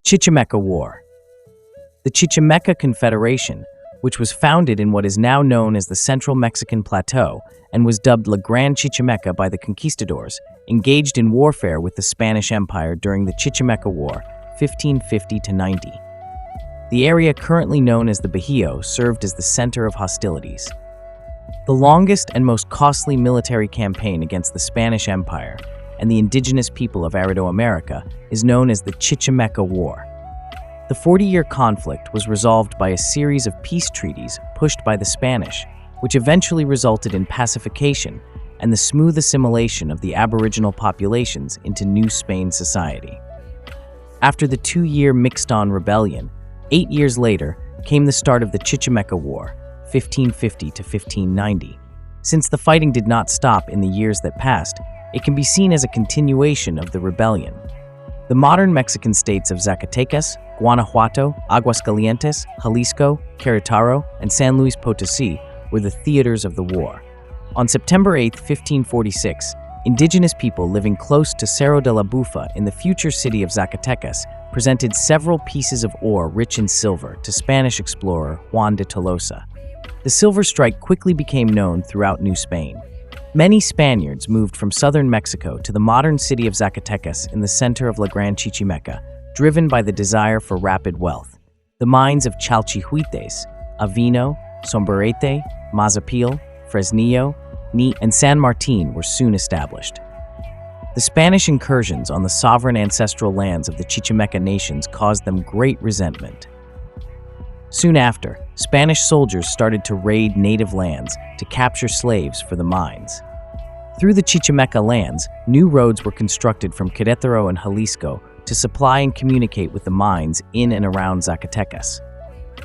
Chichimeca War. The Chichimeca Confederation, which was founded in what is now known as the Central Mexican Plateau and was dubbed La Gran Chichimeca by the Conquistadors, engaged in warfare with the Spanish Empire during the Chichimeca War, 1550–90. The area currently known as the Bajío served as the center of hostilities. The longest and most costly military campaign against the Spanish Empire and the indigenous people of Aridoamerica is known as the Chichimeca War. The 40-year conflict was resolved by a series of peace treaties pushed by the Spanish, which eventually resulted in pacification and the smooth assimilation of the Aboriginal populations into New Spain society. After the 2-year Mixton Rebellion, 8 years later came the start of the Chichimeca War, 1550–1590. Since the fighting did not stop in the years that passed, it can be seen as a continuation of the rebellion. The modern Mexican states of Zacatecas, Guanajuato, Aguascalientes, Jalisco, Querétaro, and San Luis Potosí were the theaters of the war. On September 8, 1546, indigenous people living close to Cerro de la Bufa in the future city of Zacatecas presented several pieces of ore rich in silver to Spanish explorer Juan de Tolosa. The silver strike quickly became known throughout New Spain. Many Spaniards moved from southern Mexico to the modern city of Zacatecas in the center of La Gran Chichimeca, driven by the desire for rapid wealth. The mines of Chalchihuites, Avino, Sombrerete, Mazapil, Fresnillo, and San Martin were soon established. The Spanish incursions on the sovereign ancestral lands of the Chichimeca Nations caused them great resentment. Soon after, Spanish soldiers started to raid native lands to capture slaves for the mines. Through the Chichimeca lands, new roads were constructed from Querétaro and Jalisco to supply and communicate with the mines in and around Zacatecas.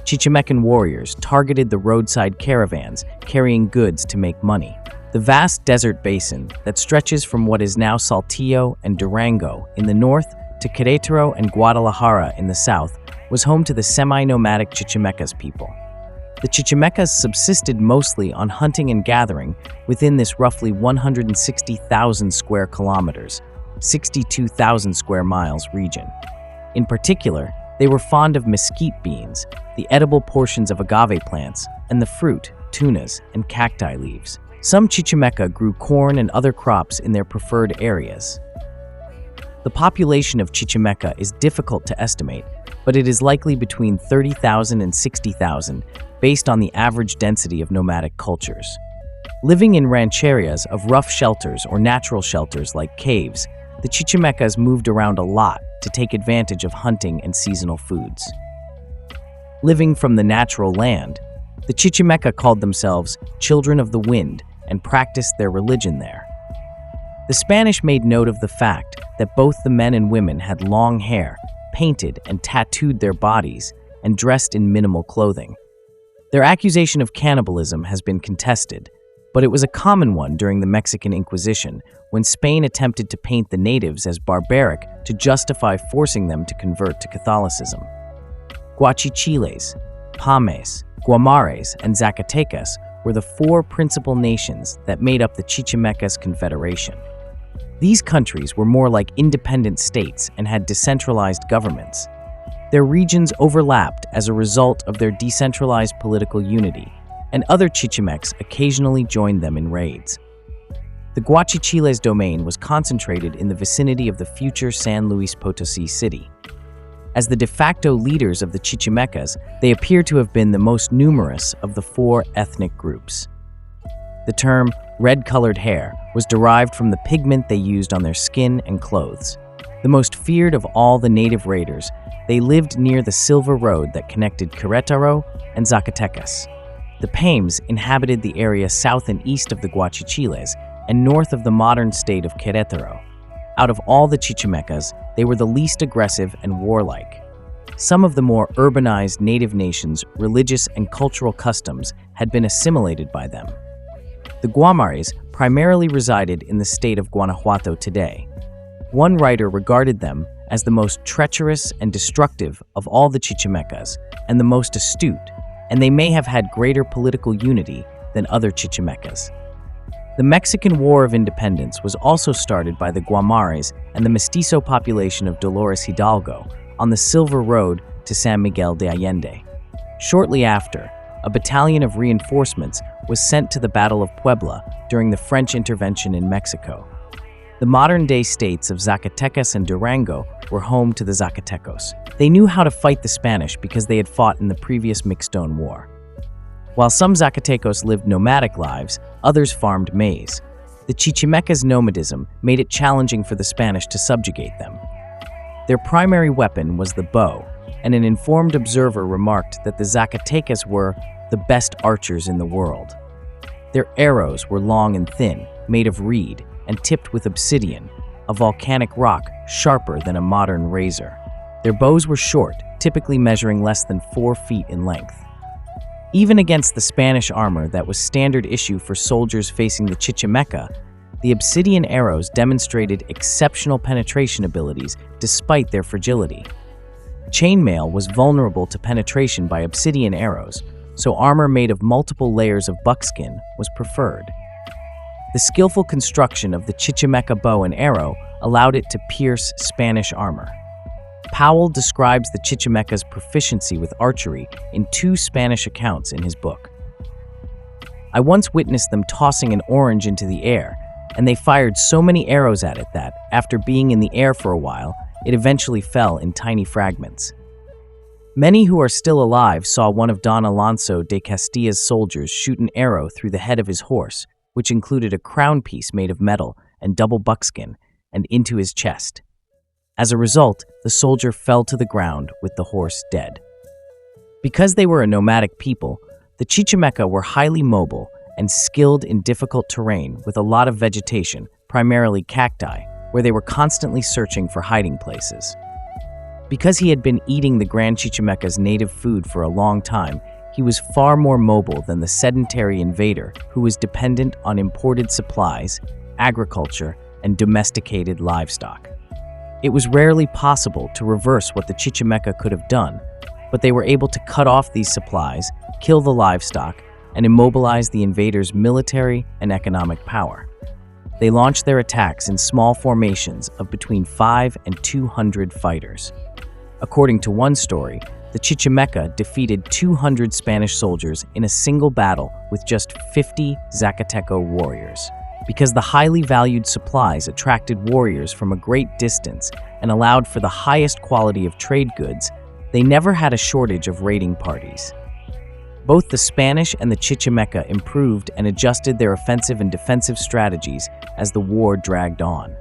Chichimecan warriors targeted the roadside caravans carrying goods to make money. The vast desert basin that stretches from what is now Saltillo and Durango in the north to Querétaro and Guadalajara in the south was home to the semi-nomadic Chichimecas people. The Chichimecas subsisted mostly on hunting and gathering within this roughly 160,000 square kilometers, 62,000 square miles region. In particular, they were fond of mesquite beans, the edible portions of agave plants, and the fruit, tunas, and cacti leaves. Some Chichimeca grew corn and other crops in their preferred areas. The population of Chichimeca is difficult to estimate, but it is likely between 30,000 and 60,000 based on the average density of nomadic cultures. Living in rancherias of rough shelters or natural shelters like caves, the Chichimecas moved around a lot to take advantage of hunting and seasonal foods. Living from the natural land, the Chichimeca called themselves Children of the Wind and practiced their religion there. The Spanish made note of the fact that both the men and women had long hair, painted and tattooed their bodies, and dressed in minimal clothing. Their accusation of cannibalism has been contested, but it was a common one during the Mexican Inquisition when Spain attempted to paint the natives as barbaric to justify forcing them to convert to Catholicism. Guachichiles, Pames, Guamares, and Zacatecas were the 4 principal nations that made up the Chichimeca's Confederation. These countries were more like independent states and had decentralized governments. Their regions overlapped as a result of their decentralized political unity, and other Chichimecs occasionally joined them in raids. The Guachichiles domain was concentrated in the vicinity of the future San Luis Potosí city. As the de facto leaders of the Chichimecas, they appear to have been the most numerous of the 4 ethnic groups. The term red-colored hair was derived from the pigment they used on their skin and clothes. The most feared of all the native raiders, they lived near the Silver Road that connected Querétaro and Zacatecas. The Pames inhabited the area south and east of the Guachichiles and north of the modern state of Querétaro. Out of all the Chichimecas, they were the least aggressive and warlike. Some of the more urbanized native nations' religious and cultural customs had been assimilated by them. The Guamares primarily resided in the state of Guanajuato today. One writer regarded them as the most treacherous and destructive of all the Chichimecas and the most astute, and they may have had greater political unity than other Chichimecas. The Mexican War of Independence was also started by the Guamares and the mestizo population of Dolores Hidalgo on the Silver Road to San Miguel de Allende. Shortly after, a battalion of reinforcements was sent to the Battle of Puebla during the French intervention in Mexico. The modern-day states of Zacatecas and Durango were home to the Zacatecos. They knew how to fight the Spanish because they had fought in the previous Mixtone War. While some Zacatecos lived nomadic lives, others farmed maize. The Chichimeca's nomadism made it challenging for the Spanish to subjugate them. Their primary weapon was the bow, and an informed observer remarked that the Zacatecas were the best archers in the world. Their arrows were long and thin, made of reed, and tipped with obsidian, a volcanic rock sharper than a modern razor. Their bows were short, typically measuring less than 4 feet in length. Even against the Spanish armor that was standard issue for soldiers facing the Chichimeca, the obsidian arrows demonstrated exceptional penetration abilities despite their fragility. Chainmail was vulnerable to penetration by obsidian arrows, so armor made of multiple layers of buckskin was preferred. The skillful construction of the Chichimeca bow and arrow allowed it to pierce Spanish armor. Powell describes the Chichimeca's proficiency with archery in 2 Spanish accounts in his book. "I once witnessed them tossing an orange into the air, and they fired so many arrows at it that, after being in the air for a while, it eventually fell in tiny fragments." Many who are still alive saw one of Don Alonso de Castilla's soldiers shoot an arrow through the head of his horse, which included a crown piece made of metal and double buckskin, and into his chest. As a result, the soldier fell to the ground with the horse dead. Because they were a nomadic people, the Chichimeca were highly mobile and skilled in difficult terrain with a lot of vegetation, primarily cacti, where they were constantly searching for hiding places. Because he had been eating the Gran Chichimeca's native food for a long time, he was far more mobile than the sedentary invader who was dependent on imported supplies, agriculture, and domesticated livestock. It was rarely possible to reverse what the Chichimeca could have done, but they were able to cut off these supplies, kill the livestock, and immobilize the invaders' military and economic power. They launched their attacks in small formations of between 5 and 200 fighters. According to one story, the Chichimeca defeated 200 Spanish soldiers in a single battle with just 50 Zacateco warriors. Because the highly valued supplies attracted warriors from a great distance and allowed for the highest quality of trade goods, they never had a shortage of raiding parties. Both the Spanish and the Chichimeca improved and adjusted their offensive and defensive strategies as the war dragged on.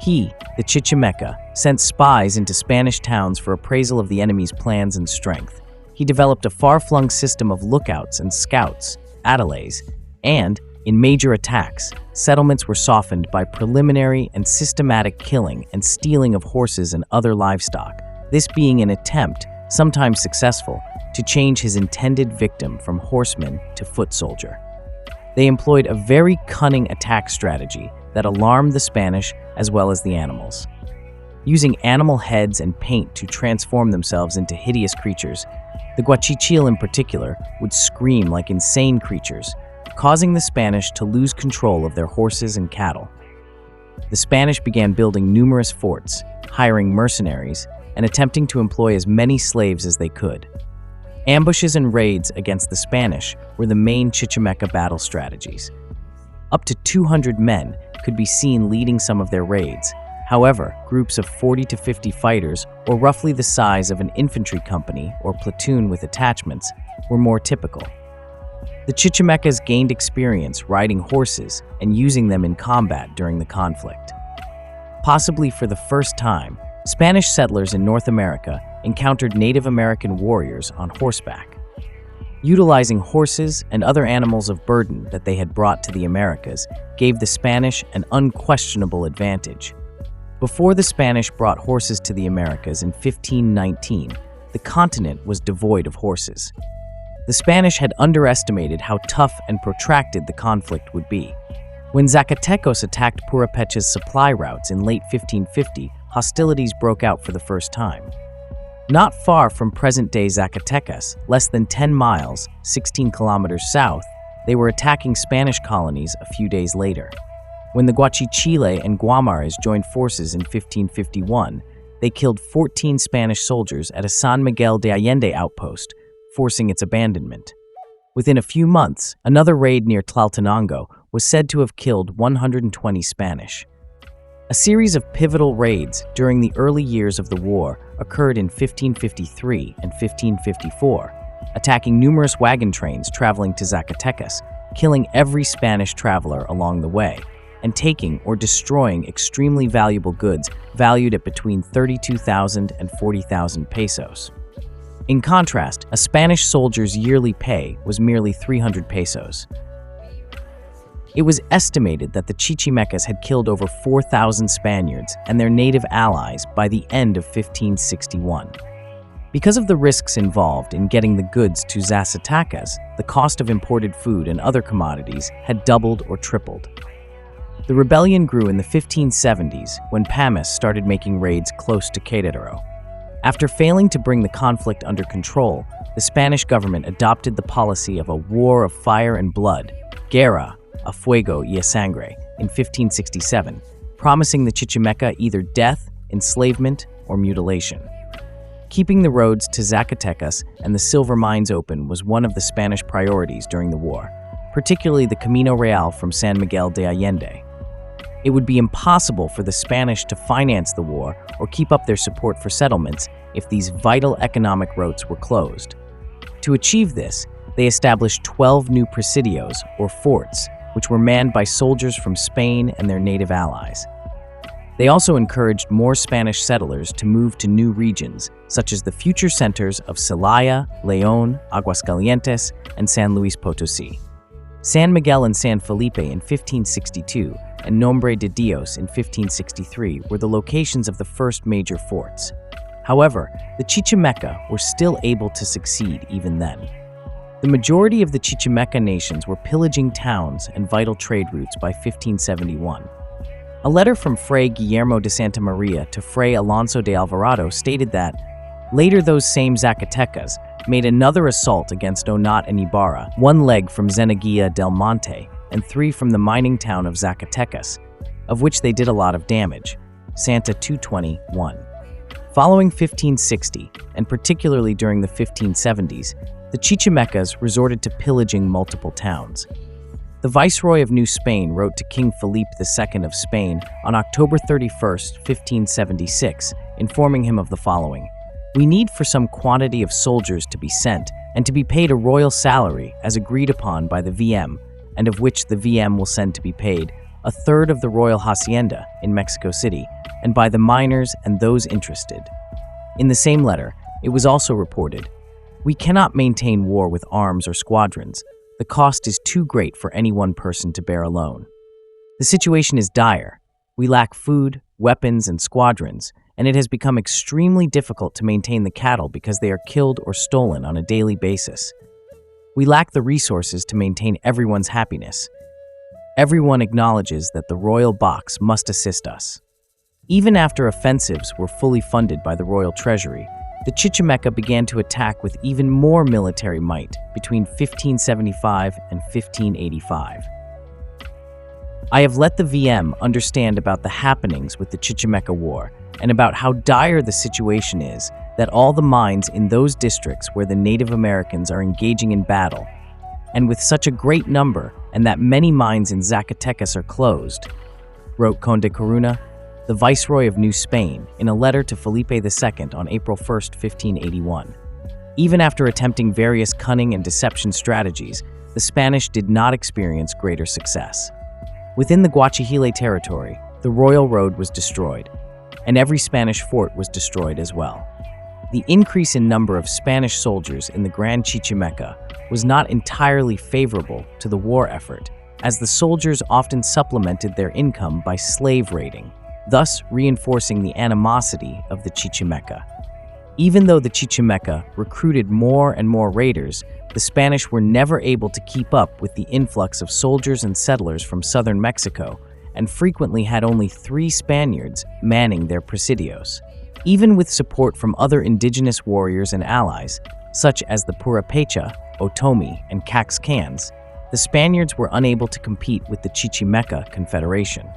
He, the Chichimeca, sent spies into Spanish towns for appraisal of the enemy's plans and strength. He developed a far-flung system of lookouts and scouts, adelays, and, in major attacks, settlements were softened by preliminary and systematic killing and stealing of horses and other livestock, this being an attempt, sometimes successful, to change his intended victim from horseman to foot soldier. They employed a very cunning attack strategy that alarmed the Spanish as well as the animals. Using animal heads and paint to transform themselves into hideous creatures, the Guachichil in particular would scream like insane creatures, causing the Spanish to lose control of their horses and cattle. The Spanish began building numerous forts, hiring mercenaries, and attempting to employ as many slaves as they could. Ambushes and raids against the Spanish were the main Chichimeca battle strategies. Up to 200 men could be seen leading some of their raids. However, groups of 40 to 50 fighters, or roughly the size of an infantry company or platoon with attachments, were more typical. The Chichimecas gained experience riding horses and using them in combat during the conflict. Possibly for the first time, Spanish settlers in North America encountered Native American warriors on horseback. Utilizing horses and other animals of burden that they had brought to the Americas gave the Spanish an unquestionable advantage. Before the Spanish brought horses to the Americas in 1519, the continent was devoid of horses. The Spanish had underestimated how tough and protracted the conflict would be. When Zacatecos attacked Purepecha's supply routes in late 1550, hostilities broke out for the first time. Not far from present-day Zacatecas, less than 10 miles, 16 kilometers south, they were attacking Spanish colonies a few days later. When the Guachichile and Guamares joined forces in 1551, they killed 14 Spanish soldiers at a San Miguel de Allende outpost, forcing its abandonment. Within a few months, another raid near Tlaltenango was said to have killed 120 Spanish. A series of pivotal raids during the early years of the war occurred in 1553 and 1554, attacking numerous wagon trains traveling to Zacatecas, killing every Spanish traveler along the way, and taking or destroying extremely valuable goods valued at between 32,000 and 40,000 pesos. In contrast, a Spanish soldier's yearly pay was merely 300 pesos. It was estimated that the Chichimecas had killed over 4,000 Spaniards and their native allies by the end of 1561. Because of the risks involved in getting the goods to Zacatecas, the cost of imported food and other commodities had doubled or tripled. The rebellion grew in the 1570s when Pamas started making raids close to Querétaro. After failing to bring the conflict under control, the Spanish government adopted the policy of a war of fire and blood, guerra a fuego y a sangre, in 1567, promising the Chichimeca either death, enslavement, or mutilation. Keeping the roads to Zacatecas and the silver mines open was one of the Spanish priorities during the war, particularly the Camino Real from San Miguel de Allende. It would be impossible for the Spanish to finance the war or keep up their support for settlements if these vital economic routes were closed. To achieve this, they established 12 new presidios, or forts, which were manned by soldiers from Spain and their native allies. They also encouraged more Spanish settlers to move to new regions, such as the future centers of Celaya, León, Aguascalientes, and San Luis Potosí. San Miguel and San Felipe in 1562 and Nombre de Dios in 1563 were the locations of the first major forts. However, the Chichimeca were still able to succeed even then. The majority of the Chichimeca Nations were pillaging towns and vital trade routes by 1571. A letter from Fray Guillermo de Santa Maria to Fray Alonso de Alvarado stated that, later those same Zacatecas made another assault against Onat and Ibarra, one leg from Zenaguilla del Monte and 3 from the mining town of Zacatecas, of which they did a lot of damage. Santa 221. Following 1560, and particularly during the 1570s, the Chichimecas resorted to pillaging multiple towns. The Viceroy of New Spain wrote to King Philippe II of Spain on October 31, 1576, informing him of the following: "We need for some quantity of soldiers to be sent, and to be paid a royal salary as agreed upon by the VM, and of which the VM will send to be paid a third of the royal hacienda in Mexico City, and by the miners and those interested." In the same letter, it was also reported, "We cannot maintain war with arms or squadrons. The cost is too great for any one person to bear alone. The situation is dire. We lack food, weapons, and squadrons, and it has become extremely difficult to maintain the cattle because they are killed or stolen on a daily basis. We lack the resources to maintain everyone's happiness. Everyone acknowledges that the royal box must assist us." Even after offensives were fully funded by the royal treasury, the Chichimeca began to attack with even more military might between 1575 and 1585. I have let the VM understand about the happenings with the Chichimeca War and about how dire the situation is that all the mines in those districts where the Native Americans are engaging in battle, and with such a great number, and that many mines in Zacatecas are closed, wrote Conde Coruna, the Viceroy of New Spain, in a letter to Felipe II on April 1, 1581. Even after attempting various cunning and deception strategies, the Spanish did not experience greater success. Within the Guachihile territory, the royal road was destroyed, and every Spanish fort was destroyed as well. The increase in number of Spanish soldiers in the Gran Chichimeca was not entirely favorable to the war effort, as the soldiers often supplemented their income by slave raiding, thus reinforcing the animosity of the Chichimeca. Even though the Chichimeca recruited more and more raiders, the Spanish were never able to keep up with the influx of soldiers and settlers from southern Mexico, and frequently had only 3 Spaniards manning their presidios. Even with support from other indigenous warriors and allies, such as the Purepecha, Otomi, and Caxcans, the Spaniards were unable to compete with the Chichimeca Confederation.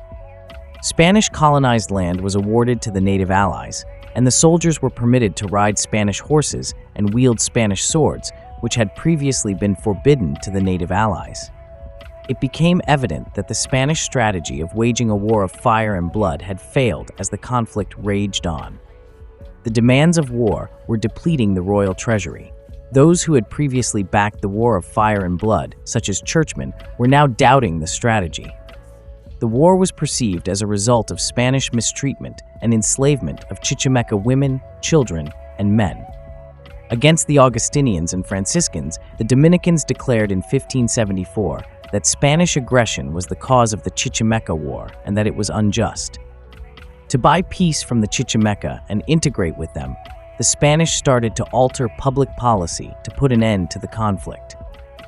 Spanish colonized land was awarded to the native allies, and the soldiers were permitted to ride Spanish horses and wield Spanish swords, which had previously been forbidden to the native allies. It became evident that the Spanish strategy of waging a war of fire and blood had failed as the conflict raged on. The demands of war were depleting the royal treasury. Those who had previously backed the war of fire and blood, such as churchmen, were now doubting the strategy. The war was perceived as a result of Spanish mistreatment and enslavement of Chichimeca women, children, and men. Against the Augustinians and Franciscans, the Dominicans declared in 1574 that Spanish aggression was the cause of the Chichimeca War and that it was unjust. To buy peace from the Chichimeca and integrate with them, the Spanish started to alter public policy to put an end to the conflict.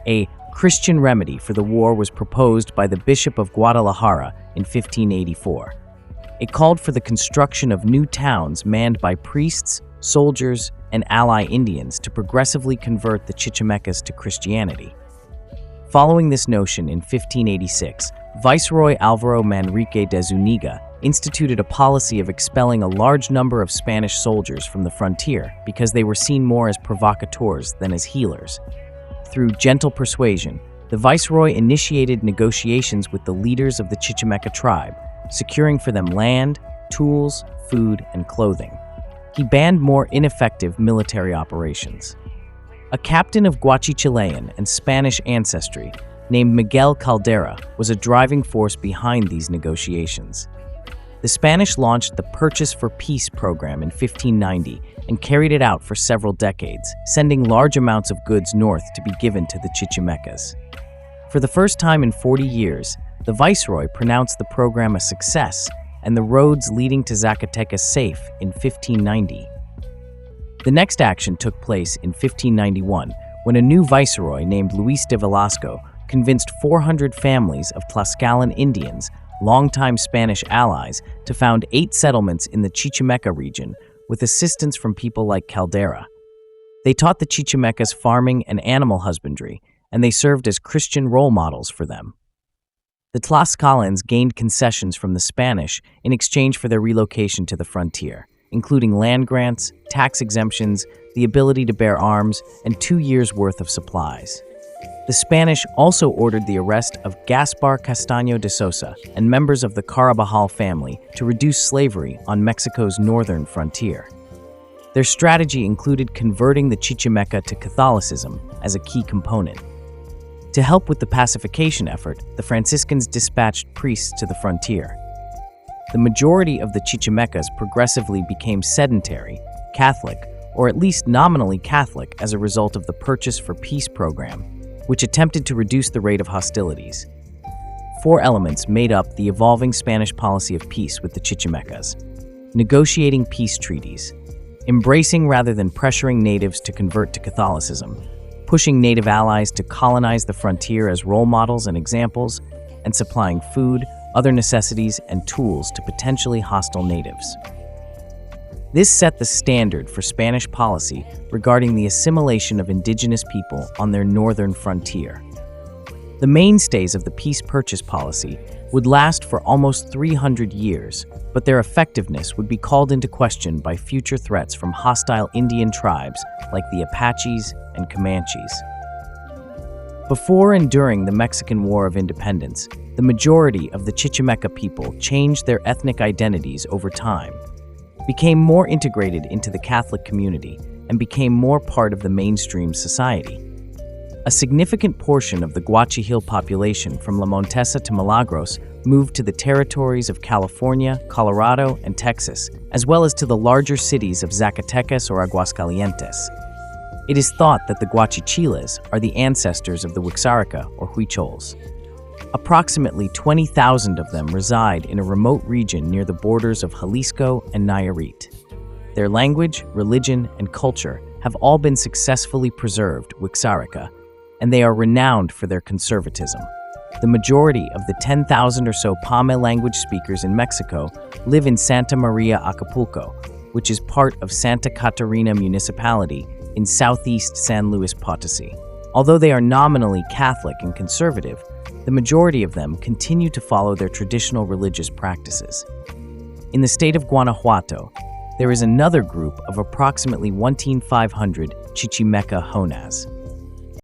A Christian remedy for the war was proposed by the Bishop of Guadalajara in 1584. It called for the construction of new towns manned by priests, soldiers, and ally Indians to progressively convert the Chichimecas to Christianity. Following this notion in 1586, Viceroy Álvaro Manrique de Zúñiga instituted a policy of expelling a large number of Spanish soldiers from the frontier because they were seen more as provocateurs than as healers. Through gentle persuasion, the viceroy initiated negotiations with the leaders of the Chichimeca tribe, securing for them land, tools, food, and clothing. He banned more ineffective military operations. A captain of Guachichilean and Spanish ancestry named Miguel Caldera was a driving force behind these negotiations. The Spanish launched the Purchase for Peace program in 1590 and carried it out for several decades, sending large amounts of goods north to be given to the Chichimecas. For the first time in 40 years, the viceroy pronounced the program a success and the roads leading to Zacatecas safe in 1590. The next action took place in 1591 when a new viceroy named Luis de Velasco convinced 400 families of Tlaxcalan Indians, longtime Spanish allies, to found 8 settlements in the Chichimeca region with assistance from people like Caldera. They taught the Chichimecas farming and animal husbandry, and they served as Christian role models for them. The Tlaxcalans gained concessions from the Spanish in exchange for their relocation to the frontier, including land grants, tax exemptions, the ability to bear arms, and 2 years' worth of supplies. The Spanish also ordered the arrest of Gaspar Castaño de Sosa and members of the Carabajal family to reduce slavery on Mexico's northern frontier. Their strategy included converting the Chichimeca to Catholicism as a key component. To help with the pacification effort, the Franciscans dispatched priests to the frontier. The majority of the Chichimecas progressively became sedentary, Catholic, or at least nominally Catholic as a result of the Purchase for Peace program, which attempted to reduce the rate of hostilities. 4 elements made up the evolving Spanish policy of peace with the Chichimecas: negotiating peace treaties, embracing rather than pressuring natives to convert to Catholicism, pushing native allies to colonize the frontier as role models and examples, and supplying food, other necessities, and tools to potentially hostile natives. This set the standard for Spanish policy regarding the assimilation of indigenous people on their northern frontier. The mainstays of the peace purchase policy would last for almost 300 years, but their effectiveness would be called into question by future threats from hostile Indian tribes like the Apaches and Comanches. Before and during the Mexican War of Independence, the majority of the Chichimeca people changed their ethnic identities over time, became more integrated into the Catholic community, and became more part of the mainstream society. A significant portion of the Guachijil population from La Montesa to Milagros moved to the territories of California, Colorado, and Texas, as well as to the larger cities of Zacatecas or Aguascalientes. It is thought that the Guachichiles are the ancestors of the Wixárika or Huichols. Approximately 20,000 of them reside in a remote region near the borders of Jalisco and Nayarit. Their language, religion, and culture have all been successfully preserved Wixárika, and they are renowned for their conservatism. The majority of the 10,000 or so Pame language speakers in Mexico live in Santa Maria, Acapulco, which is part of Santa Catarina municipality in southeast San Luis Potosí. Although they are nominally Catholic and conservative, the majority of them continue to follow their traditional religious practices. In the state of Guanajuato, there is another group of approximately 1,500 Chichimeca Honas.